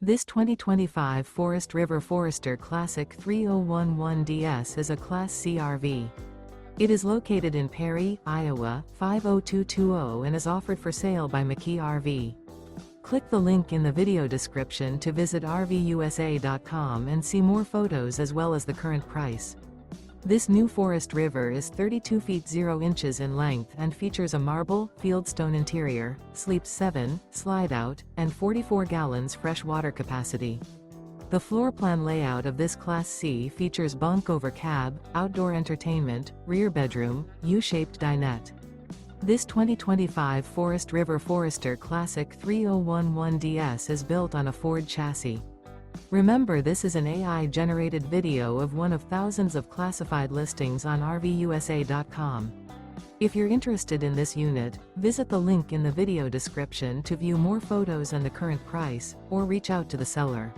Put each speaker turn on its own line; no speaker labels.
This 2025 Forest River Forester Classic 3011DS is a Class C RV. It is located in Perry, Iowa, 50220 and is offered for sale by McKee RV. Click the link in the video description to visit RVUSA.com and see more photos as well as the current price. This new Forest River is 32 feet 0 inches in length and features a marble, Fieldstone interior, sleeps 7, Slideout, and 44 gallons fresh water capacity. The floor plan layout of this Class C features bunk over cab, outdoor entertainment, rear bedroom, U-shaped dinette. This 2025 Forest River Forester Classic 3011DS is built on a Ford chassis. Remember, this is an AI-generated video of one of thousands of classified listings on RVUSA.com. If you're interested in this unit, visit the link in the video description to view more photos and the current price, or reach out to the seller.